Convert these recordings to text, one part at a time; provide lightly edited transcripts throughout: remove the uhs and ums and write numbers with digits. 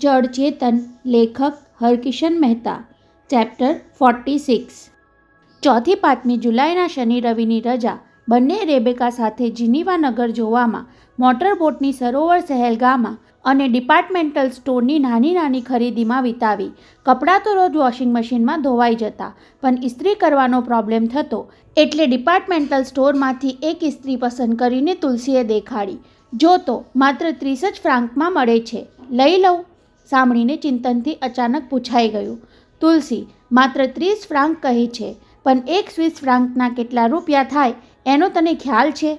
જડ ચેતન. લેખક હરકિશન મહેતા. ચેપ્ટર 46. 4થી 5મી જુલાઈના શનિ રવિની રજા બંને રેબેકા સાથે જીનીવા નગર જોવામાં, મોટરબોટની સરોવર સહેલગાહમાં અને ડિપાર્ટમેન્ટલ સ્ટોરની નાની નાની ખરીદીમાં વિતાવી. કપડાં તો રોજ વોશિંગ મશીનમાં ધોવાઈ જતા, પણ ઇસ્ત્રી કરવાનો પ્રોબ્લેમ થતો, એટલે ડિપાર્ટમેન્ટલ સ્ટોરમાંથી એક ઇસ્ત્રી પસંદ કરીને તુલસીએ દેખાડી. જો તો માત્ર 30 જ ફ્રાંકમાં મળે છે, લઈ લઉં? સાંભળીને ચિંતનથી અચાનક પૂછાઈ ગયું. તુલસી માત્ર 30 ફ્રાંક કહે છે, પણ 1 સ્વિસ ફ્રાંકના કેટલા રૂપિયા થાય એનો તને ખ્યાલ છે?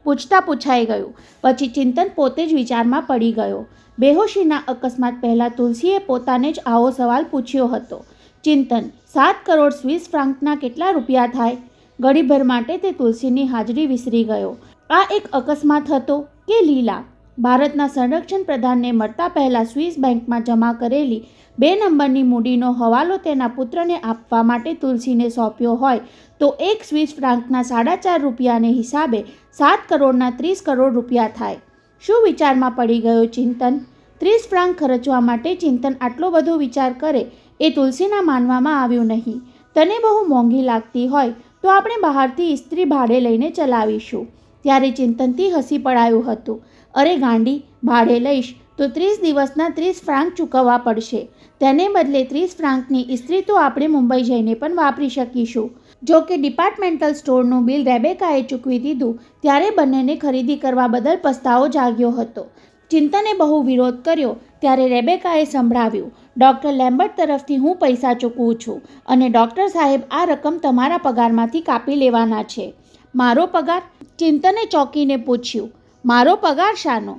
પૂછતા પૂછાઈ ગયું. પછી ચિંતન પોતે જ વિચારમાં પડી ગયો. બેહોશીના અકસ્માત પહેલાં તુલસીએ પોતાને જ આવો સવાલ પૂછ્યો હતો. ચિંતન 7 કરોડ સ્વિસ ફ્રાંકના કેટલા રૂપિયા થાય? ઘડીભર માટે તે તુલસીની હાજરી વિસરી ગયો. આ એક અકસ્માત હતો કે લીલા? ભારતના સંરક્ષણ પ્રધાનને મળતા પહેલાં સ્વિસ બેંકમાં જમા કરેલી 2 નંબરની મૂડીનો હવાલો તેના પુત્રને આપવા માટે તુલસીને સોંપ્યો હોય તો 1 સ્વિસ ફ્રાંકના 4.5 રૂપિયાને હિસાબે 7 કરોડના 30 કરોડ રૂપિયા થાય. શું વિચારમાં પડી ગયો ચિંતન? 30 ફ્રાંક ખર્ચવા માટે ચિંતન આટલો બધો વિચાર કરે એ તુલસીના માનવામાં આવ્યું નહીં. તને બહુ મોંઘી લાગતી હોય તો આપણે બહારથી ઇસ્ત્રી ભાડે લઈને ચલાવીશું. ત્યારે ચિંતનથી હસી પડાયું હતું. અરે ગાંડી, ભાડે લઈશ તો 30 દિવસના 30 ફ્રાંક ચૂકવવા પડશે. તેને બદલે 30 ફ્રાંકની ઇસ્ત્રી તો આપણે મુંબઈ જઈને પણ વાપરી શકીશું. જો કે ડિપાર્ટમેન્ટલ સ્ટોરનું બિલ રેબેકાએ ચૂકવી દીધું ત્યારે બંનેને ખરીદી કરવા બદલ પસ્તાવો જાગ્યો હતો. ચિંતને બહુ વિરોધ કર્યો ત્યારે રેબેકાએ સંભળાવ્યું, ડૉક્ટર લેમ્બર્ટ તરફથી હું પૈસા ચૂકવું છું અને ડૉક્ટર સાહેબ આ રકમ તમારા પગારમાંથી કાપી લેવાના છે. મારો પગાર? ચિંતને ચોંકીને પૂછ્યું. મારો પગાર શાનો?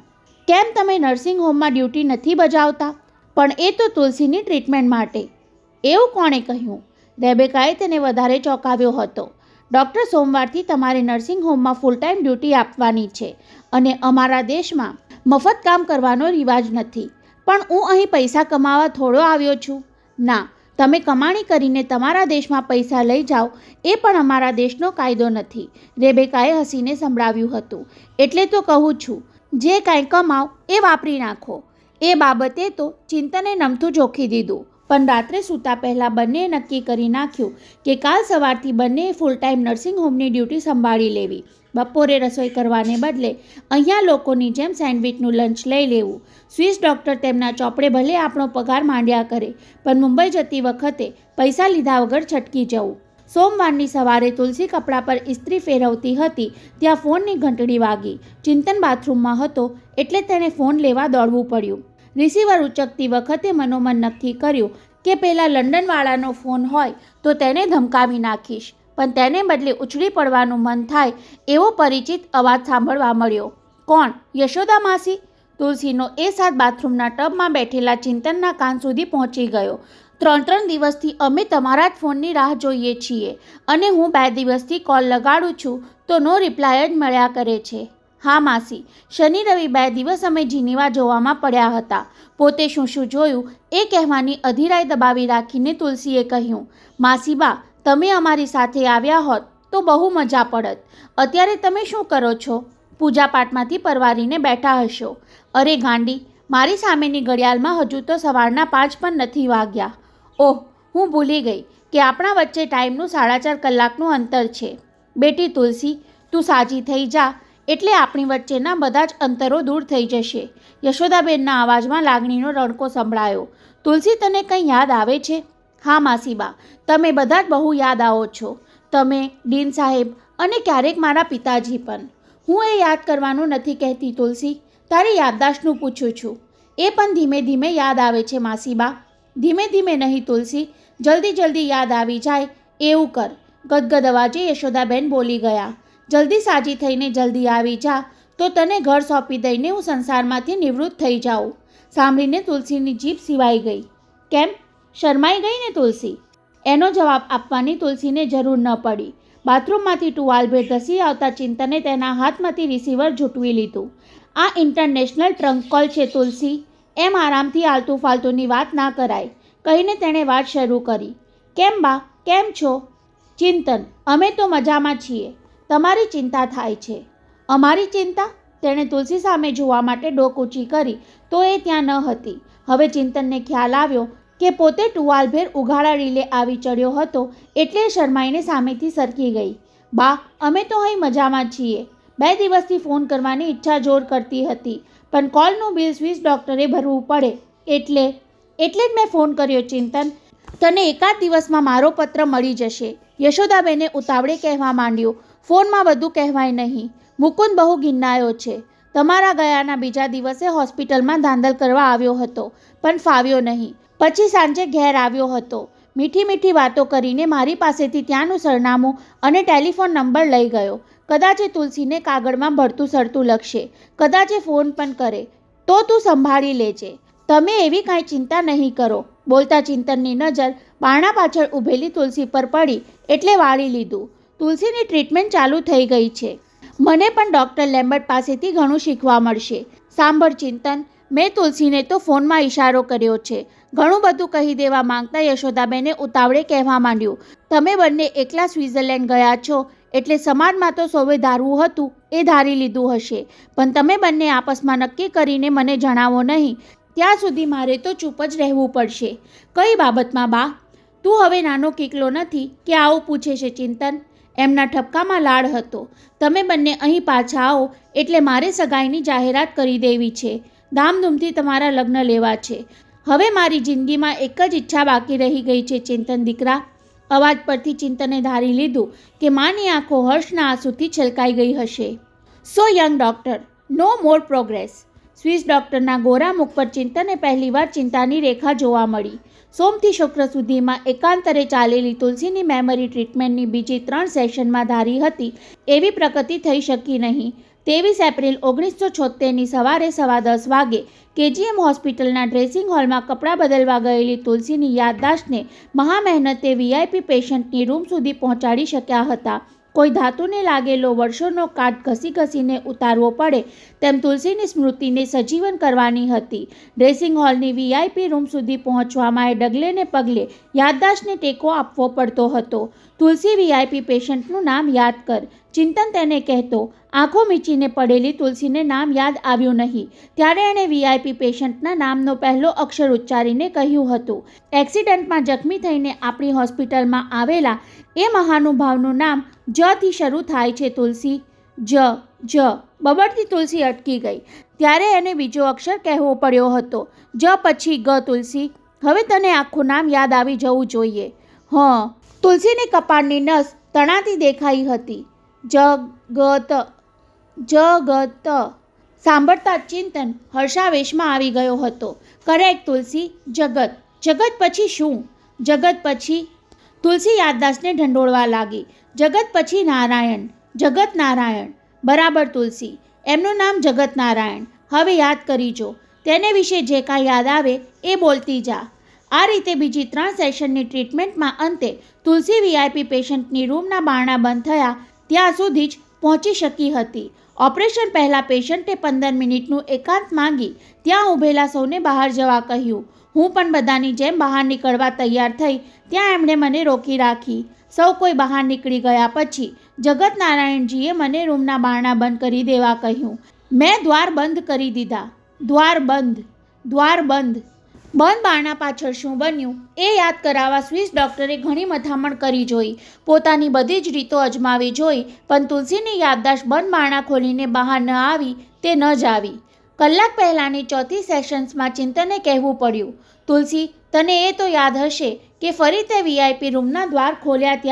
કેમ તમે નર્સિંગ હોમમાં ડ્યુટી નથી બજાવતા? પણ એ તો તુલસીની ટ્રીટમેન્ટ માટે. એવું કોણે કહ્યું? રેબેકાએ તેને વધારે ચોંકાવ્યો હતો. ડૉક્ટર સોમવારથી તમારે નર્સિંગ હોમમાં ફૂલ ટાઈમ ડ્યુટી આપવાની છે અને અમારા દેશમાં મફત કામ કરવાનો રિવાજ નથી. પણ હું અહીં પૈસા કમાવા થોડો આવ્યો છું. ના, તમે કમાણી કરીને તમારા દેશમાં પૈસા લઈ જાઓ એ પણ અમારા દેશનો કાયદો નથી, રેબેકાએ હસીને સંભળાવ્યું હતું. એટલે તો કહું છું, જે કાંઈ કમાવ એ વાપરી નાખો. એ બાબતે તો ચિંતને નમતું જોખી દીધું. પણ રાત્રે સૂતા પહેલાં બંનેએ નક્કી કરી નાખ્યું કે કાલ સવારથી બંનેએ ફૂલ ટાઈમ નર્સિંગ હોમની ડ્યુટી સંભાળી લેવી. બપોરે રસોઈ કરવાને બદલે અહીંયા લોકોની જેમ સેન્ડવિચનું લંચ લઈ લેવું. સ્વિસ ડૉક્ટર તેમના ચોપડે ભલે આપણો પગાર માંડ્યા કરે, પણ મુંબઈ જતી વખતે પૈસા લીધા વગર છટકી જવું. સોમવારની સવારે તુલસી કપડાં પર ઇસ્ત્રી ફેરવતી હતી ત્યાં ફોનની ઘંટડી વાગી. ચિંતન બાથરૂમમાં હતો એટલે તેને ફોન લેવા દોડવું પડ્યું. રિસીવર ઉચકતી વખતે મનોમન નક્કી કર્યું કે પેલા લંડનવાળાનો ફોન હોય તો તેને ધમકાવી નાખીશ, પણ તેને બદલે ઉછળી પડવાનું મન થાય એવો પરિચિત અવાજ સાંભળવા મળ્યો. કોણ? યશોદા માસી? તુલસીનો એ સાથ બાથરૂમના ટબમાં બેઠેલા ચિંતનના કાન સુધી પહોંચી ગયો. 3 દિવસથી અમે તમારા જ ફોનની રાહ જોઈએ છીએ અને હું 2 દિવસથી કોલ લગાડું છું તો નો રિપ્લાય જ મળ્યા કરે છે. હા માસી, શનિ રવિ 2 દિવસ અમે જીનીવા જોવામાં પડ્યા હતા. પોતે શું શું જોયું એ કહેવાની અધીરાઈ દબાવી રાખીને તુલસીએ કહ્યું, માસીબા, તમે અમારી સાથે આવ્યા હોત તો બહુ મજા પડત. અત્યારે તમે શું કરો છો? પૂજાપાઠમાંથી પરવારીને બેઠા હશો. અરે ગાંડી, મારી સામેની ઘડિયાળમાં હજુ તો સવારના 5 પણ નથી વાગ્યા. ઓહ, હું ભૂલી ગઈ કે આપણા વચ્ચે ટાઈમનું 4.5 કલાકનું અંતર છે. બેટી તુલસી, તું સાજી થઈ જા એટલે આપણી વચ્ચેના બધા જ અંતરો દૂર થઈ જશે. યશોદાબેનના અવાજમાં લાગણીનો રણકો સંભળાયો. તુલસી, તને કંઈ યાદ આવે છે? હા માસીબા, તમે બધા જ બહુ યાદ આવો છો. તમે, ડીન સાહેબ અને ક્યારેક મારા પિતાજી પણ. હું એ યાદ કરવાનું નથી કહેતી તુલસી, તારી યાદદાસ્તનું પૂછું છું. એ પણ ધીમે ધીમે યાદ આવે છે માસીબા. ધીમે ધીમે નહીં તુલસી, જલ્દી જલ્દી યાદ આવી જાય એવું કર. ગદગદ અવાજે યશોદાબેન બોલી ગયા. જલ્દી સાજી થઈને જલ્દી આવી જા તો તને ઘર સોંપી દઈને હું સંસારમાંથી નિવૃત્ત થઈ જાઉં. સાંભળીને તુલસીની જીભ સિવાઈ ગઈ. કેમ? શરમાઈ ગઈ ને તુલસી? એનો જવાબ આપવાની તુલસીને જરૂર ન પડી. બાથરૂમમાંથી ટુવાલભેર ધસી આવતા ચિંતને તેના હાથમાંથી રિસીવર ઝૂંટવી લીધું. આ ઇન્ટરનેશનલ ટ્રંક કોલ છે તુલસી, એમ આરામથી આલતુ ફાલતુની વાત ના કરાય, કહીને તેણે વાત શરૂ કરી. કેમ બા, કેમ છો? ચિંતન, અમે તો મજામાં છીએ. તમારી ચિંતા થાય છે. અમારી ચિંતા? તેણે તુલસી સામે જોવા માટે ડોક ઊંચી કરી. તો એ ત્યાં ન હતી. હવે ચિંતનને ખ્યાલ આવ્યો કે પોતે ટુવાલભેર ઉઘાડા રીલે આવી ચડ્યો હતો એટલે શરમાઈને સામેથી સરકી ગઈ. બા, અમે તો અહીં મજામાં છીએ. 2 દિવસથી ફોન કરવાની ઈચ્છા જોર કરતી હતી, પણ કોલનું બિલ સ્વિસ ડૉક્ટરે ભરવું પડે એટલે જ મેં ફોન કર્યો. ચિંતન, તને એકાદ દિવસમાં મારો પત્ર મળી જશે, યશોદાબેને ઉતાવળે કહેવા માંડ્યું. ફોનમાં બધું કહેવાય નહીં. મુકુંદ બહુ ગિન્નાયો છે. તમારા ગયાના બીજા દિવસે હોસ્પિટલમાં ધાંધલ કરવા આવ્યો હતો, પણ ફાવ્યો નહીં. પછી સાંજે ઘેર આવ્યો હતો. મીઠી મીઠી વાતો કરીને મારી પાસેથી ત્યાંનું સરનામું અને ટેલિફોન નંબર લઈ ગયો. કદાચ એ તુલસીને કાગળમાં ભરતું સરતું લખશે, કદાચ એ ફોન પણ કરે. તો તું સંભાળી લેજે. તમે એવી કાંઈ ચિંતા નહીં કરો. બોલતા ચિંતનની નજર બારણા પાછળ ઊભેલી તુલસી પર પડી એટલે વાળી લીધું. તુલસીની ટ્રીટમેન્ટ ચાલુ થઈ ગઈ છે. મને પણ ડૉક્ટર લેમ્બર્ટ પાસેથી ઘણું શીખવા મળશે. સાંભળ ચિંતન, મેં તુલસીને તો ફોનમાં ઇશારો કર્યો છે. ઘણું બધું કહી દેવા માંગતા યશોદાબેને ઉતાવળે કહેવા માંડ્યું. તમે બંને એકલા સ્વિટ્ઝરલેન્ડ ગયા છો એટલે સમાજમાં તો સૌએ ધારવું હતું એ ધારી લીધું હશે, પણ તમે બંને આપસમાં નક્કી કરીને મને જણાવો નહીં ત્યાં સુધી મારે તો ચૂપ જ રહેવું પડશે. કઈ બાબતમાં બા? તું હવે નાનો કીકલો નથી કે આવું પૂછે છે ચિંતન? એમના ઠપકામાં લાડ હતો. તમે બંને અહીં પાછા આવો એટલે મારે સગાઈની જાહેરાત કરી દેવી છે. ધામધૂમથી તમારા લગ્ન લેવા છે. હવે મારી જિંદગીમાં એક જ ઈચ્છા બાકી રહી ગઈ છે ચિંતન દીકરા. અવાજ પરથી ચિંતને ધારી લીધું કે માની આંખો હર્ષના આંસુથી છલકાઈ ગઈ હશે. સો યંગ ડૉક્ટર, નો મોર પ્રોગ્રેસ. સ્વિસ ડૉક્ટરના ગોરા મુખ પર ચિંતને પહેલીવાર ચિંતાની રેખા જોવા મળી. સોમથી શુક્ર સુધીમાં એકાંતરે ચાલેલી તુલસીની મેમરી ટ્રીટમેન્ટની બીજી 3 સેશનમાં ધારી હતી એવી પ્રગતિ થઈ શકી નહીં. 23 એપ્રિલ 1976ની સવારે 10:15 વાગે કેજીએમ હોસ્પિટલના ડ્રેસિંગ હોલમાં કપડાં બદલવા ગયેલી તુલસીની યાદદાસ્તને મહામહેનતે વીઆઈપી પેશન્ટની રૂમ સુધી પહોંચાડી શક્યા હતા. કોઈ ધાતુને લાગેલો વર્ષોનો કાટ ઘસી ઘસીને ઉતારવો પડે તેમ તુલસીની સ્મૃતિને સજીવન કરવાની હતી. ડ્રેસિંગ હોલની વીઆઈપી રૂમ સુધી પહોંચવામાં એ ડગલે ને પગલે યાદદાસ્તને ટેકો આપવો પડતો હતો. તુલસી વીઆઈપી પેશન્ટનું નામ યાદ કર, ચિંતન તેને કહેતો. આંખો મીચીને પડેલી તુલસીને નામ યાદ આવ્યું નહીં ત્યારે એણે વીઆઈપી પેશન્ટના નામનો પહેલો અક્ષર ઉચ્ચારીને કહ્યું હતું. એક્સિડન્ટમાં જખમી થઈને આપણી હોસ્પિટલમાં આવેલા એ મહાનુભાવનું નામ જ થી શરૂ થાય છે તુલસી. જ. બબડતી તુલસી અટકી ગઈ. ત્યારે એને બીજો અક્ષર કહેવો પડ્યો હતો. જ પછી ગ. તુલસી, હવે તને આખું નામ યાદ આવી જવું જોઈએ. તુલસીની કપાળની નસ તણાતી દેખાઈ હતી. જગત. સાંભળતા ચિંતન હર્ષાવેશમાં આવી ગયો હતો. કરેક્ટ તુલસી, જગત. જગત પછી શું? જગત પછી? તુલસી યાદદાસ્તને ઢંઢોળવા લાગી. જગત પછી નારાયણ. જગત નારાયણ. બરાબર તુલસી, એમનું નામ જગત નારાયણ. હવે યાદ કરી જો. તેને વિશે જે કાંઈ યાદ આવે એ બોલતી જા. આ રીતે બીજી 3 સેશનની ટ્રીટમેન્ટમાં અંતે તુલસી વીઆઈપી પેશન્ટની રૂમના બારણા બંધ થયા ત્યાં સુધી જ પહોંચી શકી હતી. ઓપરેશન પહેલાં પેશન્ટે 15 મિનિટનું એકાંત માંગી ત્યાં ઊભેલા સૌને બહાર જવા કહ્યું. હું પણ બધાની જેમ બહાર નીકળવા તૈયાર થઈ ત્યાં એમણે મને રોકી રાખી. સૌ કોઈ બહાર નીકળી ગયા પછી જગત નારાયણજીએ મને રૂમના બારણા બંધ કરી દેવા કહ્યું. મેં દ્વાર બંધ કરી દીધા. દ્વાર બંધ. બંધ બારણા પાછળ શું બન્યું એ યાદ કરાવવા સ્વિસ ડૉક્ટરે ઘણી મથામણ કરી જોઈ. પોતાની બધી જ રીતો અજમાવી જોઈ, પણ તુલસીની યાદદાસ્ત બંધ બારણા ખોલીને બહાર ન આવી તે ન જ આવી. કલાક પહેલાંની 4થી સેશન્સમાં ચિંતને કહેવું પડ્યું. તુલસી, તને એ તો યાદ હશે કે ફરી તે વીઆઈપી રૂમના દ્વાર ખોલ્યા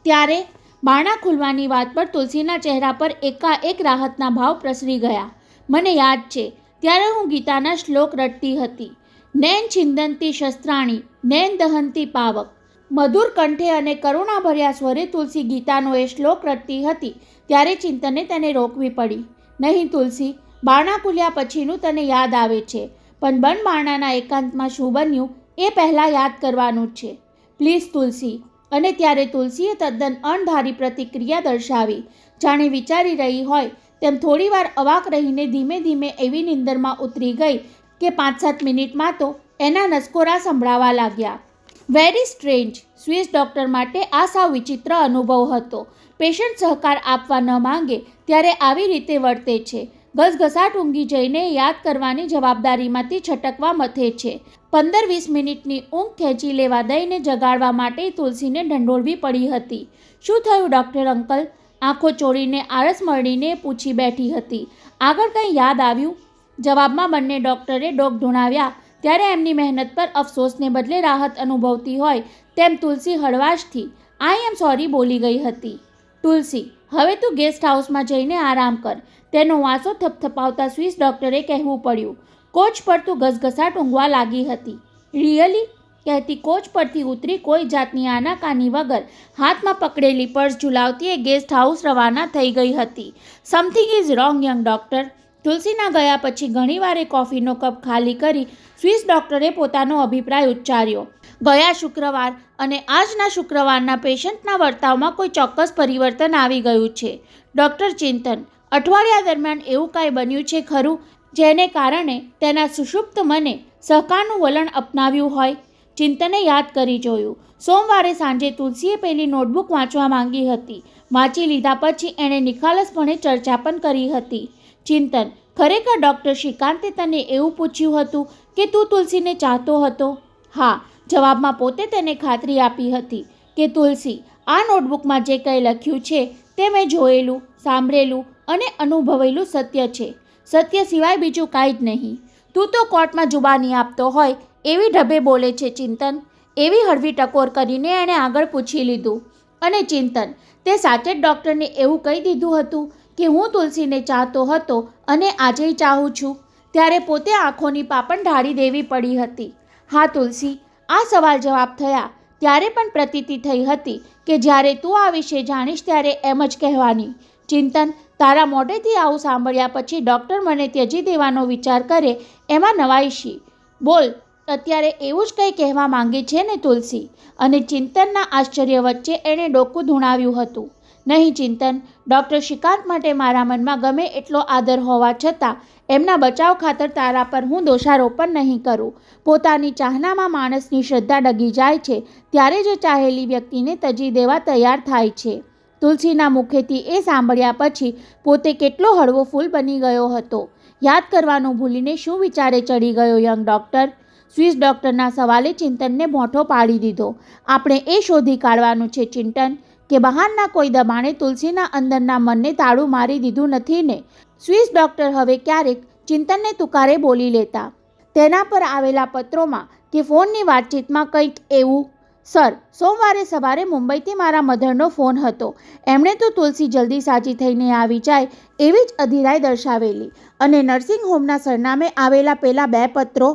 ત્યારે બારણા ખુલવાની વાત પર તુલસીના ચહેરા પર એકાએક રાહતના ભાવ પ્રસરી ગયા. મને યાદ છે, ત્યારે હું ગીતાના શ્લોક રટતી હતી. નૈન છિંદંતી શસ્ત્રાણી, નૈન દહંતી પાવક. મધુર કંઠે અને કરુણાભર્યા સ્વરે તુલસી ગીતાનો એ શ્લોક રટતી હતી ત્યારે ચિંતને તેને રોકવી પડી. નહીં તુલસી, બારણા ખુલ્યા પછીનું તને યાદ આવે છે, પણ બંધ બારણાના એકાંતમાં શું બન્યું એ પહેલાં યાદ કરવાનું જ છે. પ્લીઝ તુલસી. અને ત્યારે તુલસીએ તદ્દન અણધારી પ્રતિક્રિયા દર્શાવી. જાણે વિચારી રહી હોય તેમ થોડીવાર અવાક રહીને ધીમે ધીમે એવી નિંદરમાં ઉતરી ગઈ કે 5-7 મિનિટમાં તો એના નસકોરા સંભળાવા લાગ્યા. Very strange. સ્વિસ ડૉક્ટર માટે આ સાવ વિચિત્ર અનુભવ હતો. પેશન્ટ સહકાર આપવા ન માંગે ત્યારે આવી રીતે વર્તે છે. ઘસઘસાટ ઊંઘી જઈને યાદ કરવાની જવાબદારીમાંથી છટકવા મથે છે. 15-20 મિનિટની ઊંઘ ખેંચી લેવા દઈને જગાડવા માટે તુલસીને ઢંઢોળવી પડી હતી. શું થયું ડૉક્ટર અંકલ? આંખો ચોળીને આળસ મળીને પૂછી બેઠી હતી. આગળ કંઈ યાદ આવ્યું? જવાબમાં બંને ડૉક્ટરે ડોક ધૂણાવ્યા. ત્યારે એમની મહેનત પર અફસોસને બદલે રાહત અનુભવતી હોય તેમ તુલસી હળવાશથી આઈ એમ સોરી બોલી ગઈ હતી. તુલસી, હવે તું ગેસ્ટ હાઉસમાં જઈને આરામ કર, તેનો વાંસો થપથપાવતા સ્વિસ ડૉક્ટરે કહેવું પડ્યું. કોચ પર તું ઘસઘસાટ ઊંઘવા લાગી હતી. રિયલી? કહેતી કોચ પરથી ઉતરી કોઈ જાતની આનાકાની વગર હાથમાં પકડેલી પર્સ ઝુલાવતી એ ગેસ્ટ હાઉસ રવાના થઈ ગઈ હતી. Something is wrong young doctor. તુલસીના ગયા પછી ઘણીવારે કોફીનો કપ ખાલી કરી સ્વિસ ડૉક્ટરે પોતાનો અભિપ્રાય ઉચ્ચાર્યો. ગયા શુક્રવાર અને આજના શુક્રવારના પેશન્ટના વર્તાવમાં કોઈ ચોક્કસ પરિવર્તન આવી ગયું છે. ડૉક્ટર ચિંતન, અઠવાડિયા દરમિયાન એવું કાંઈ બન્યું છે ખરું જેને કારણે તેના સુષુપ્ત મને સહકારનું વલણ અપનાવ્યું હોય? ચિંતને યાદ કરી જોયું. સોમવારે સાંજે તુલસીએ પેલી નોટબુક વાંચવા માંગી હતી. વાંચી લીધા પછી એણે નિખાલસપણે ચર્ચા પણ કરી હતી. ચિંતન, ખરેખર ડૉક્ટર શ્રીકાંતે તને એવું પૂછ્યું હતું કે તું તુલસીને ચાહતો હતો? હા. જવાબમાં પોતે તેને ખાતરી આપી હતી કે તુલસી, આ નોટબુકમાં જે કંઈ લખ્યું છે તે મેં જોયેલું, સાંભળેલું અને અનુભવેલું સત્ય છે. સત્ય સિવાય બીજું કાંઈ જ નહીં. તું તો કોર્ટમાં જુબાની આપતો હોય એવી ઢબે બોલે છે ચિંતન. એવી હળવી ટકોર કરીને એણે આગળ પૂછી લીધું. અને ચિંતન, તે સાચે જ ડૉક્ટરને એવું કહી દીધું હતું કે હું તુલસીને ચાહતો હતો અને આજેય ચાહું છું? ત્યારે પોતે આંખોની પાપણ ઢાળી દેવી પડી હતી. હા તુલસી, આ સવાલ જવાબ થયા ત્યારે પણ પ્રતીતિ થઈ હતી કે જ્યારે તું આ વિશે જાણીશ ત્યારે એમ જ કહેવાની. ચિંતન, તારા મોઢેથી આવું સાંભળ્યા પછી ડૉક્ટર મને ત્યજી દેવાનો વિચાર કરે એમાં નવાઈ શી? બોલ, અત્યારે એવું જ કંઈ કહેવા માંગે છે ને તુલસી? અને ચિંતનના આશ્ચર્ય વચ્ચે એણે ડોકું ધૂણાવ્યું હતું. નહીં ચિંતન, ડૉક્ટર શ્રીકાંત માટે મારા મનમાં ગમે એટલો આદર હોવા છતાં એમના બચાવ ખાતર તારા પર હું દોષારોપણ નહીં કરું. પોતાની ચાહનામાં માણસની શ્રદ્ધા ડગી જાય છે ત્યારે જ ચાહેલી વ્યક્તિને તજી દેવા તૈયાર થાય છે. તુલસીના મુખેથી એ સાંભળ્યા પછી પોતે કેટલો હળવો ફૂલ બની ગયો હતો. યાદ કરવાનું ભૂલીને શું વિચારે ચડી ગયો યંગ ડૉક્ટર? સ્વિસ ડૉક્ટરના સવાલે ચિંતનને મોઢો પાડી દીધો. આપણે એ શોધી કાઢવાનું છે ચિંતન કે બહારના કોઈ દબાણે તુલસીના અંદરના મનને તાળું મારી દીધું નથી ને? સ્વિસ ડૉક્ટર હવે ક્યારેક ચિંતનને તુકારે બોલી લેતા. તેના પર આવેલા પત્રોમાં કે ફોનની વાતચીતમાં કંઈક એવું. સર, સોમવારે સવારે મુંબઈથી મારા મધરનો ફોન હતો. એમણે તો તુલસી જલ્દી સાજી થઈને આવી જાય એવી જ અધીરાઈ દર્શાવેલી અને નર્સિંગ હોમના સરનામે આવેલા પેલા 2 પત્રો.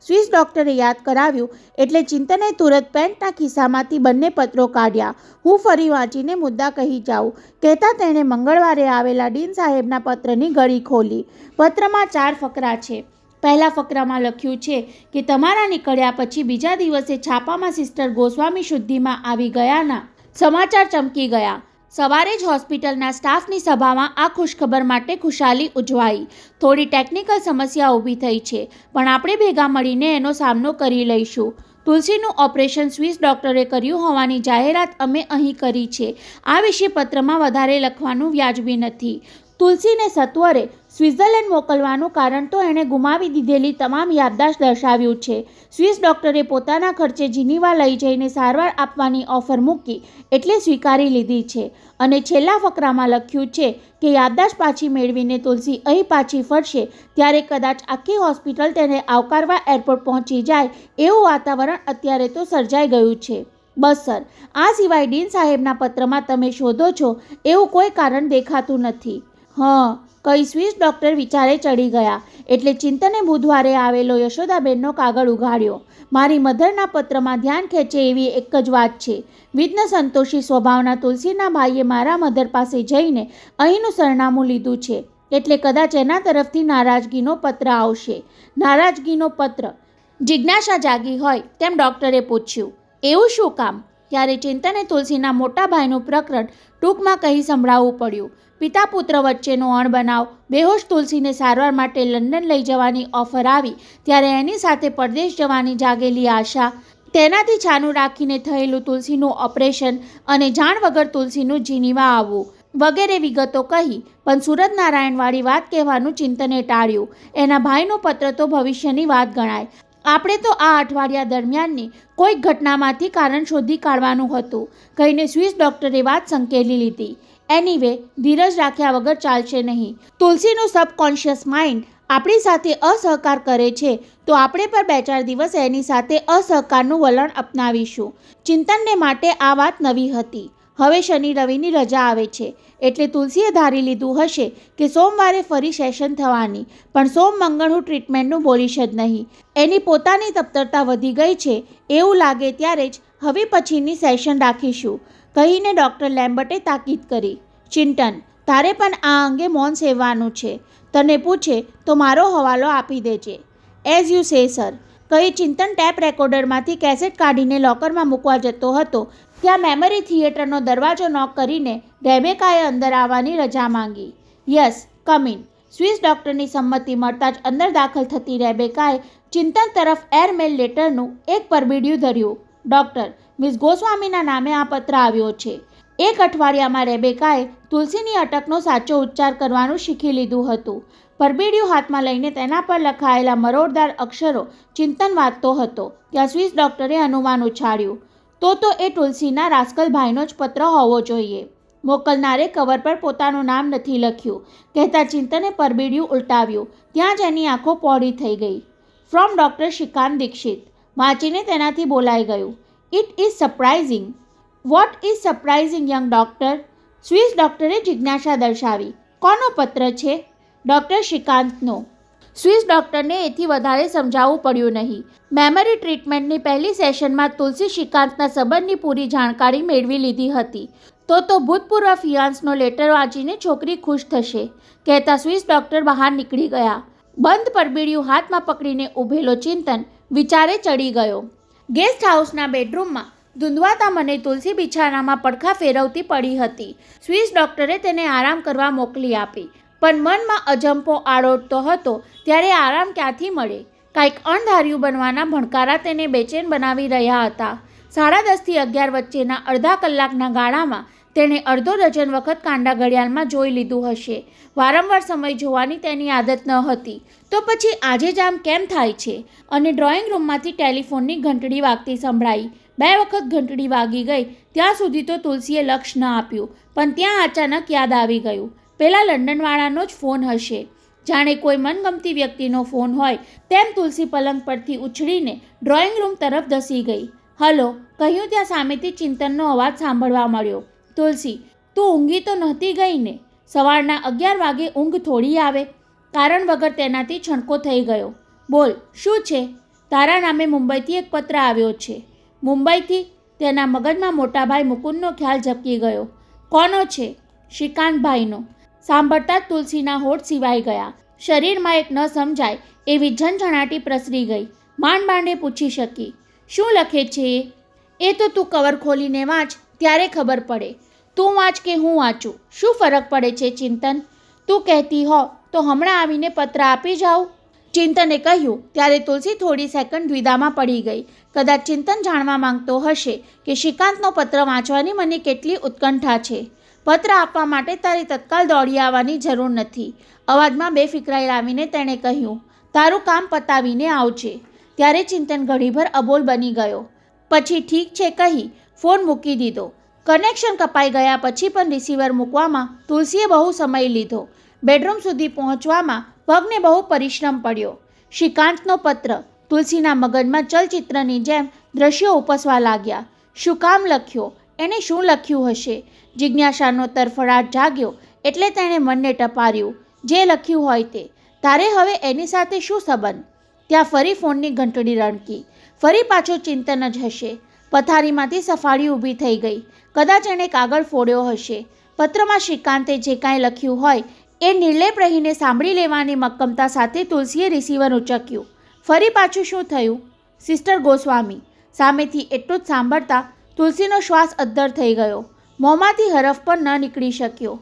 સ્વિસ ડૉક્ટરે યાદ કરાવ્યું એટલે ચિંતને તુરંત પેન્ટના ખિસ્સામાંથી બંને પત્રો કાઢ્યા. હું ફરી વાંચીને મુદ્દા કહી જાઉં, કહેતા તેણે મંગળવારે આવેલા ડીન સાહેબના પત્રની ગળી ખોલી. પત્રમાં 4 ફકરા છે. પહેલા ફકરામાં લખ્યું છે કે તમારા નીકળ્યા પછી બીજા દિવસે છાપામાં સિસ્ટર ગોસ્વામી શુદ્ધિમાં આવી ગયાના સમાચાર ચમકી ગયા. સવારે જ હોસ્પિટલના સ્ટાફની સભામાં આ ખુશખબર માટે ખુશાલી ઉજવાઈ. થોડી ટેકનિકલ સમસ્યા ઊભી થઈ છે પણ આપણે ભેગા મળીને એનો સામનો કરી લઈશું. તુલસીનું ઓપરેશન સ્વિસ ડૉક્ટરે કર્યું હોવાની જાહેરાત અમે અહીં કરી છે. આ વિશે પત્રમાં વધારે લખવાનું વ્યાજબી નથી. તુલસીને સત્વરે સ્વિટ્ઝરલેન્ડ મોકલવાનું કારણ તો એણે ગુમાવી દીધેલી તમામ યાદદાશ્ત દર્શાવ્યું છે. સ્વિસ ડૉક્ટરે પોતાના ખર્ચે જીનીવા લઈ જઈને સારવાર આપવાની ઓફર મૂકી એટલે સ્વીકારી લીધી છે. અને છેલ્લા ફકરામાં લખ્યું છે કે યાદદાશ્ત પાછી મેળવીને તુલસી અહીં પાછી ફરશે ત્યારે કદાચ આખી હોસ્પિટલ તેને આવકારવા એરપોર્ટ પહોંચી જાય એવું વાતાવરણ અત્યારે તો સર્જાઈ ગયું છે. બસ સર, આ સિવાય ડીન સાહેબના પત્રમાં તમે શોધો છો એવું કોઈ કારણ દેખાતું નથી. કઈ સ્વિસ ડૉક્ટર વિચારે ચડી ગયા એટલે ચિંતને બુધવારે આવેલો યશોદાબેનનો કાગળ ઉઘાડ્યો. મારી મધરના પત્રમાં ધ્યાન ખેંચે એવી એક જ વાત છે. વિઘ્ન સંતોષી સ્વભાવના તુલસીના ભાઈએ મારા મધર પાસે જઈને અહીંનું સરનામું લીધું છે એટલે કદાચ એના તરફથી નારાજગીનો પત્ર આવશે. નારાજગીનો પત્ર? જિજ્ઞાસા જાગી હોય તેમ ડૉક્ટરે પૂછ્યું. એવું શું કામ? ત્યારે ચિંતને તુલસીના મોટા ભાઈનું પ્રકરણ ટૂંકમાં કહી સંભળાવવું પડ્યું. પિતા પુત્ર વચ્ચેનો અણબનાવ, બેહોશ તુલસીને સારવાર માટે લંડન લઈ જવાની ઓફર આવી ત્યારે એની સાથે પરદેશ જવાની જાગેલી આશા, તેનાથી છાનું રાખીને થયેલું તુલસીનું ઓપરેશન અને જાણ વગર તુલસીનું જીનીવા આવવું. વગેરે વિગતો કહી, પણ સુરતનારાયણવાળી વાત કહેવાનું ચિંતને ટાળ્યું. એના ભાઈનો પત્ર તો ભવિષ્યની વાત ગણાય. આપણે તો આ અઠવાડિયા દરમિયાનની કોઈક ઘટનામાંથી કારણ શોધી કાઢવાનું હતું કહીને સ્વિસ ડૉક્ટરે વાત સંકેલી લીધી. એનીવે, ધીરજ રાખ્યા વગર ચાલશે નહીં. તુલસીનું સબકોન્શિયસ માઇન્ડ આપણી સાથે અસહકાર કરે છે તો આપણે પર 2-4 દિવસ એની સાથે અસહકારનું વલણ અપનાવીશું. ચિંતનને માટે આ વાત નવી હતી. હવે શનિ રવિની રજા આવે છે એટલે તુલસીએ ધારી લીધું હશે કે સોમવારે ફરી સેશન થવાની, પણ સોમ મંગળ હું ટ્રીટમેન્ટનું બોલીશ જ નહીં. એની પોતાની તપ્તરતા વધી ગઈ છે એવું લાગે ત્યારે જ હવે પછીની સેશન રાખીશું કહીને ડૉક્ટર લેમ્બર્ટે તાકીદ કરી. ચિંતન, તારે પણ આ અંગે મૌન સેવવાનું છે. તને પૂછે તો મારો હવાલો આપી દેજે. એઝ યુ સે સર કહી ચિંતન ટેપ રેકોર્ડરમાંથી કેસેટ કાઢીને લોકરમાં મૂકવા જતો હતો ત્યાં મેમરી થિયેટરનો દરવાજો નોક કરીને રેબેકાએ અંદર આવવાની રજા માંગી. Yes, come in. સ્વિસ ડૉક્ટરની સંમતિ મળતા જ અંદર દાખલ થતી રેબેકાએ ચિંતન તરફ એરમેલ લેટરનું એક પરબીડિયું ધર્યું. ડૉક્ટર, મિસ ગોસ્વામીના નામે આ પત્ર આવ્યો છે. એક અઠવાડિયામાં રેબેકાએ તુલસીની અટકનો સાચો ઉચ્ચાર કરવાનું શીખી લીધું હતું. પરબીડિયું હાથમાં લઈને તેના પર લખાયેલા મરોડદાર અક્ષરો ચિંતન વાંચતો હતો ત્યાં સ્વિસ ડૉક્ટરે અનુમાન ઉછાળ્યું. તો એ તુલસીના રાસ્કલ ભાઈનો જ પત્ર હોવો જોઈએ. મોકલનારે કવર પર પોતાનું નામ નથી લખ્યું કહેતા ચિંતને પરબીડિયું ઉલટાવ્યું. ત્યાં જ એની આંખો પહોળી થઈ ગઈ. From doctor Shrikant Dikshit. વાંચીને તેનાથી બોલાઈ ગયું. It is surprising. What is surprising young doctor? Swiss ડૉક્ટરે જિજ્ઞાસા દર્શાવી. કોનો પત્ર છે? ડૉક્ટર શ્રીકાંતનો. સ્વિસ ડૉક્ટરને એથી વધારે સમજાવવું પડ્યું નહીં. મેમરી ટ્રીટમેન્ટની પહેલી સેશનમાં તુલસી શ્રીકાંતના સંબંધની પૂરી જાણકારી મેળવી લીધી હતી. તો ભૂતપૂર્વ ફિયાન્સનો લેટર વાંચીને છોકરી ખુશ થશે કહેતા સ્વિસ ડૉક્ટર બહાર નીકળી ગયા. બંધ પરબીડિયું હાથમાં પકડીને ઊભેલો ચિંતન વિચારે ચડી ગયો. ગેસ્ટ હાઉસના બેડરૂમમાં ધૂંધવાતા મને તુલસી બિછાનામાં પડખા ફેરવતી પડી હતી. સ્વિસ ડૉક્ટરે તેને આરામ કરવા મોકલી આપી, પણ મનમાં અજંપો આળોટતો હતો ત્યારે આરામ ક્યાંથી મળે? કાંઈક અણધાર્યું બનવાના ભણકારા તેને બેચેન બનાવી રહ્યા હતા. 10:30 થી 11 વચ્ચેના અડધા કલાકના ગાળામાં તેણે અડધો ડઝન વખત કાંડા ઘડિયાળમાં જોઈ લીધું હશે. વારંવાર સમય જોવાની તેની આદત ન હતી તો પછી આજે જ આમ કેમ થાય છે? અને ડ્રોઈંગ રૂમમાંથી ટેલિફોનની ઘંટડી વાગતી સંભળાઈ. 2 વખત ઘંટડી વાગી ગઈ ત્યાં સુધી તો તુલસીએ લક્ષ ન આપ્યું, પણ ત્યાં અચાનક યાદ આવી ગયું. પેલા લંડનવાળાનો જ ફોન હશે. જાણે કોઈ મનગમતી વ્યક્તિનો ફોન હોય તેમ તુલસી પલંગ પરથી ઉછળીને ડ્રોઈંગ રૂમ તરફ ધસી ગઈ. હલો કહ્યું ત્યાં સામેથી ચિંતનનો અવાજ સાંભળવા મળ્યો. તુલસી, તું ઊંઘી તો નહોતી ગઈ ને? સવારના 11 વાગે ઊંઘ થોડી આવે? કારણ વગર તેનાથી છણકો થઈ ગયો. બોલ, શું છે? તારા નામે મુંબઈથી એક પત્ર આવ્યો છે. મુંબઈથી? તેના મગજમાં મોટાભાઈ મુકુંદનો ખ્યાલ ઝબકી ગયો. કોનો છે? શ્રીકાંતભાઈનો. સાંભળતા જ તુલસીના હોઠ સિવાઈ ગયા. શરીરમાં એક ન સમજાય એવી ઝણઝણાટી પ્રસરી ગઈ. માંડે પૂછી શકી, શું લખે છે એ? તો તું કવર ખોલીને વાંચ ત્યારે ખબર પડે. તું વાંચ કે હું વાંચું, શું ફરક પડે છે ચિંતન? તું કહેતી હો તો હમણાં આવીને પત્ર આપી જાઉં. ચિંતને કહ્યું ત્યારે તુલસી થોડી સેકન્ડ દ્વિધામાં પડી ગઈ. કદાચ ચિંતન જાણવા માંગતો હશે કે શ્રીકાંતનો પત્ર વાંચવાની મને કેટલી ઉત્કંઠા છે. પત્ર આપવા માટે તારી તત્કાલ દોડી આવવાની જરૂર નથી. અવાજમાં બેફિકરાઈ લાવીને તેણે કહ્યું. તારું કામ પતાવીને આવજે. ત્યારે ચિંતન ઘડીભર અબોલ બની ગયો. પછી ઠીક છે કહી ફોન મૂકી દીધો. કનેક્શન કપાઈ ગયા પછી પણ રિસીવર મૂકવામાં તુલસીએ બહુ સમય લીધો. બેડરૂમ સુધી પહોંચવામાં પગને બહુ પરિશ્રમ પડ્યો. શ્રીકાંતનો પત્ર. તુલસીના મગજમાં ચલચિત્રની જેમ દ્રશ્યો ઉપસવા લાગ્યા. શું કામ લખ્યો? એણે શું લખ્યું હશે? જિજ્ઞાસાનો તરફડાટ જાગ્યો એટલે તેણે મનને ટપાર્યું. જે લખ્યું હોય તે. તારે હવે એની સાથે શું સંબંધ? ત્યાં ફરી ફોનની ઘંટડી રણકી. ફરી પાછો ચિંતન જ હશે. પથારીમાંથી સફાળી ઊભી થઈ ગઈ. કદાચ એણે કાગળ ફોડ્યો હશે. પત્રમાં શ્રીકાંતે જે કાંઈ લખ્યું હોય એ નિર્લેપ રહીને સાંભળી લેવાની મક્કમતા સાથે તુલસીએ રિસીવર ઉંચક્યું. ફરી પાછું શું થયું? સિસ્ટર ગોસ્વામી. સામેથી એટલું જ સાંભળતા તુલસીનો શ્વાસ અદ્ધર થઈ ગયો. મોંમાંથી હરફ પણ ન નીકળી શક્યો.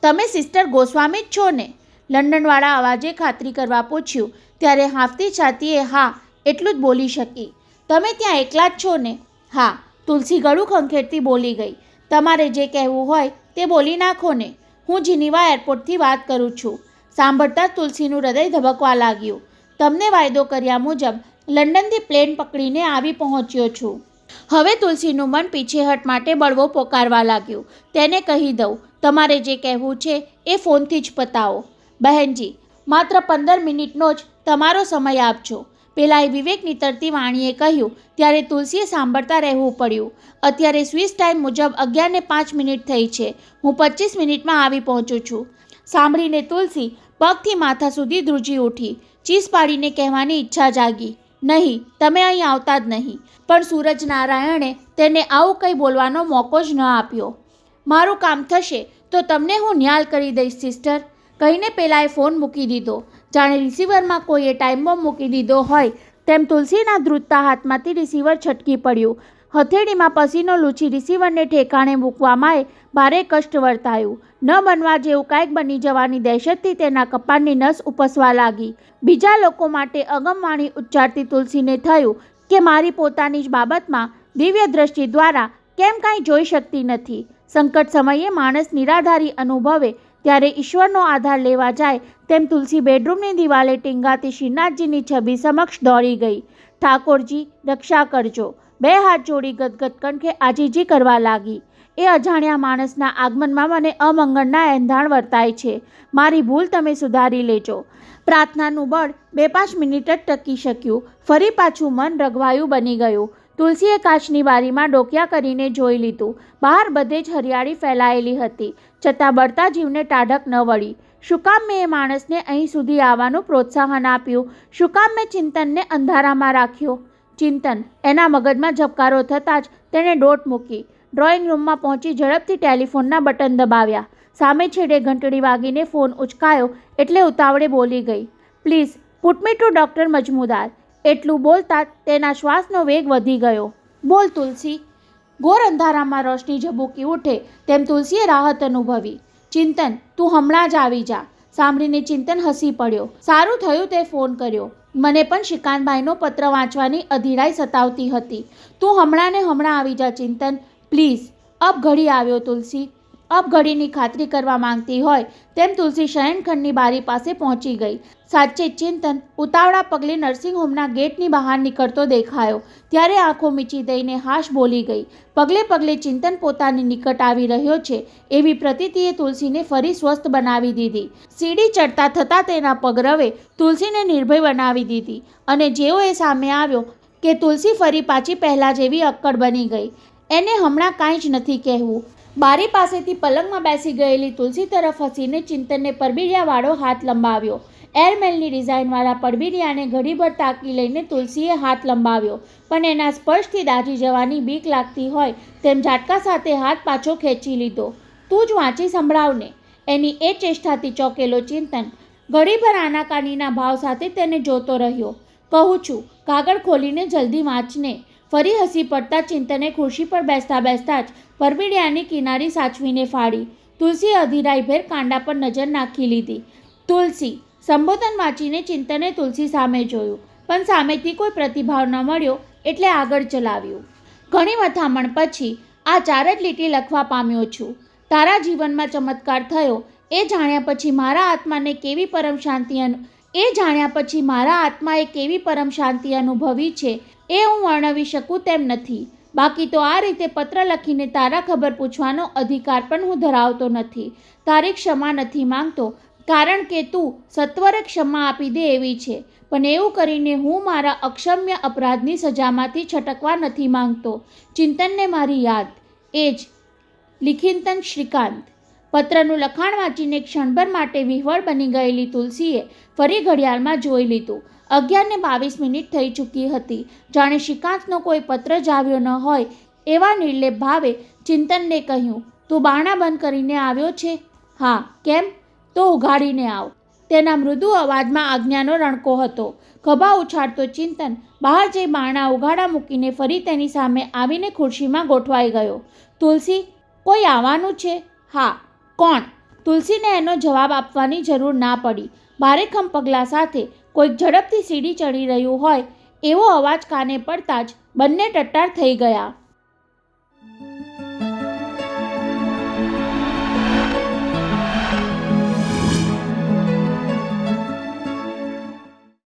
તમે સિસ્ટર ગોસ્વામી જ છો ને? લંડનવાળા અવાજે ખાતરી કરવા પૂછ્યું ત્યારે હાંફતી છાતીએ હા એટલું જ બોલી શકી. તમે ત્યાં એકલા જ છો ને? હા. તુલસી ગળું ખંખેરતી બોલી ગઈ. તમારે જે કહેવું હોય તે બોલી નાખો ને. હું જીનીવા એરપોર્ટથી વાત કરું છું. સાંભળતા તુલસીનું હૃદય ધબકવા લાગ્યું. તમને વાયદો કર્યા મુજબ લંડનથી પ્લેન પકડીને આવી પહોંચ્યો છું. હવે તુલસીનું મન પીછેહટ માટે બળવો પોકારવા લાગ્યું. તેને કહી દઉં, તમારે જે કહેવું છે એ ફોનથી જ પતાવો. બહેનજી, માત્ર 15 મિનિટનો જ તમારો સમય આપજો, પેલાએ વિવેક નીતરતી વાણીએ કહ્યું. ત્યારે તુલસીએ સાંભળતા રહેવું પડ્યું. અત્યારે સ્વિસ ટાઈમ મુજબ 11:05 થઈ છે. હું 25 મિનિટમાં આવી પહોંચું છું. સાંભળીને તુલસી પગથી માથા સુધી ધ્રુજી ઉઠી. ચીસ પાડીને કહેવાની ઈચ્છા જાગી, નહીં, તમે અહીં આવતા જ નહીં. પણ સૂરજનારાયણે તેને આવું કંઈ બોલવાનો મોકો જ ન આપ્યો. મારું કામ થશે તો તમને હું ન્યાલ કરી દઈશ સિસ્ટર, કહીને પેલાએ ફોન મૂકી દીધો. જાણે રિસીવરમાં કોઈએ ટાઈમ બોમ્બ મૂકી દીધો હોય તેમ તુલસીના ધ્રુજતા હાથમાંથી રિસીવર છટકી પડ્યું. હથેળીમાં પસીનો લૂછી રિસીવરને ઠેકાણે મૂકવામાં ભારે કષ્ટ વર્તાયું. ન બનવા જેવું કાંઈક બની જવાની દહેશતથી તેના કપાળની નસ ઉપસવા લાગી. બીજા લોકો માટે અગમવાણી ઉચ્ચારતી તુલસીને થયું કે મારી પોતાની જ બાબતમાં દિવ્ય દ્રષ્ટિ દ્વારા કેમ કાંઈ જોઈ શકતી નથી. સંકટ સમયે માણસ નિરાધારી અનુભવે ત્યારે ઈશ્વરનો આધાર લેવા જાય તેમ તુલસી બેડરૂમની દિવાલે ટીંગાતી શ્રીનાથજીની છબી સમક્ષ દોડી ગઈ. ઠાકોરજી, રક્ષા કરજો. 2 હાથ જોડી ગદગદ કંઠે આજીજી કરવા લાગી. એ અજાણ્યા માણસના આગમનમાં મને અમંગળના એંધાણ વર્તાય છે. મારી ભૂલ તમે સુધારી લેજો. પ્રાર્થનાનું બળ 2-5 મિનિટ જ ટકી શક્યું. ફરી પાછું મન રઘવાયું બની ગયું. તુલસીએ કાચની બારીમાં ડોકિયા કરીને જોઈ લીધું. બહાર બધે જ હરિયાળી ફેલાયેલી હતી, છતાં બળતા જીવને ટાઢક ન વળી. શું કામ મેં એ માણસને અહીં સુધી આવવાનું પ્રોત્સાહન આપ્યું? શું કામ મેં ચિંતનને અંધારામાં રાખ્યો? ચિંતન, એના મગજમાં ઝબકારો થતાં જ તેણે ડોટ મૂકી. ડ્રોઈંગ રૂમમાં પહોંચી ઝડપથી ટેલિફોનના બટન દબાવ્યા. સામે છેડે ઘંટડી વાગીને ફોન ઉચકાયો એટલે ઉતાવળે બોલી ગઈ, please put me to doctor Majmudar. એટલું બોલતા તેના શ્વાસનો વેગ વધી ગયો. બોલ તુલસી. ઘોર અંધારામાં રોશની ઝબૂકી ઉઠે તેમ તુલસીએ રાહત અનુભવી. ચિંતન, તું હમણાં જ આવી જા. સાંભળીને ચિંતન હસી પડ્યો. સારું થયું તે ફોન કર્યો. મને પણ શિકાનભાઈનો પત્ર વાંચવાની અધીરાઈ સતાવતી હતી. તું હમણાં ને હમણાં આવી જા ચિંતન, પ્લીઝ. અબ ઘડી આવ્યો તુલસી. અબ ઘડીની ખાતરી કરવા માંગતી હોય તેમ તુલસી શયનખંડની બારી પાસે પહોંચી ગઈ. સાચે ચિંતન ઉતાવળા પગલે નર્સિંગ હોમના ગેટની બહાર નીકળતો દેખાયો. ત્યારે આંખો મીચી દઈને હાશ બોલી ગઈ. પગલે પગલે ચિંતન પોતાની નિકટ આવી રહ્યો છે એવી પ્રતીતિએ તુલસીને ફરી સ્વસ્થ બનાવી દીધી. સીડી ચડતા થતાં તેના પગ રવે તુલસીને નિર્ભય બનાવી દીધી. અને જેવો એ સામે આવ્યો કે તુલસી ફરી પાછી પહેલાં જેવી અક્કડ બની ગઈ. એને હમણાં કાંઈ જ નથી કહેવું. બારી પાસેથી પલંગમાં બેસી ગયેલી તુલસી તરફ હસીને ચિંતનને પરબીડિયાવાળો હાથ લંબાવ્યો. એરમેલની ડિઝાઇનવાળા પરબીડિયાને ઘડીભર તાકી લઈને તુલસીએ હાથ લંબાવ્યો, પણ એના સ્પર્શથી દાઝી જવાની બીક લાગતી હોય તેમ ઝાટકા સાથે હાથ પાછો ખેંચી લીધો. તું જ વાંચી સંભળાવને. એની એ ચેષ્ટાથી ચોંકેલો ચિંતન ઘડીભર આનાકાનીના ભાવ સાથે તેને જોતો રહ્યો. કહું છું, કાગળ ખોલીને જલ્દી વાંચને. ફરી હસી પડતા ચિંતને ખુરશી પર બેસતા બેસતા જ પરબીડિયાની કિનારી સાચવીને ફાડી. તુલસીએ અધીરાઈભેર કાંડા પર નજર નાખી લીધી. તુલસી. સંબોધન વાંચીને ચિંતને તુલસી સામે જોયું, પણ સામેથી કોઈ પ્રતિભાવ ન મળ્યો એટલે આગળ ચલાવ્યું. ઘણી મથામણ પછી આ 4 જ લીટી લખવા પામ્યો છું. તારા જીવનમાં ચમત્કાર થયો એ જાણ્યા પછી મારા આત્માએ કેવી પરમ શાંતિ અનુભવી છે એ હું વર્ણવી શકું તેમ નથી. બાકી તો આ રીતે પત્ર લખીને તારા ખબર પૂછવાનો અધિકાર પણ હું ધરાવતો નથી. તારી ક્ષમા નથી માંગતો, કારણ કે તું સત્વરે ક્ષમા આપી દે એવી છે. પણ એવું કરીને હું મારા અક્ષમ્ય અપરાધની સજામાંથી છટકવા નથી માંગતો. ચિંતનને મારી યાદ. એ જ લિખિતન શ્રીકાંત. પત્રનું લખાણ વાંચીને ક્ષણભર માટે વિહવળ બની ગયેલી તુલસીએ ફરી ઘડિયાળમાં જોઈ લીધું. 11:22 થઈ ચૂકી હતી. જાણે શ્રીકાંતનો કોઈ પત્ર જ આવ્યો ન હોય એવા નિર્લેપ ભાવે ચિંતનને કહ્યું, તું બારણા બંધ કરીને આવ્યો છે? હા. કેમ? તો ઉઘાડીને આવ. તેના મૃદુ અવાજમાં આજ્ઞાનો રણકો હતો. ખભા ઉછાળતો ચિંતન બહાર જઈ બારણા ઉઘાડા મૂકીને ફરી તેની સામે આવીને ખુરશીમાં ગોઠવાઈ ગયો. તુલસી, કોઈ આવવાનું છે? હા. કોણ? તુલસીને એનો જવાબ આપવાની જરૂર ના પડી. ભારેખમ પગલાં સાથે કોઈક ઝડપથી સીડી ચડી રહ્યું હોય એવો અવાજ કાને પડતા જ બંને ટટ્ટાર થઈ ગયા.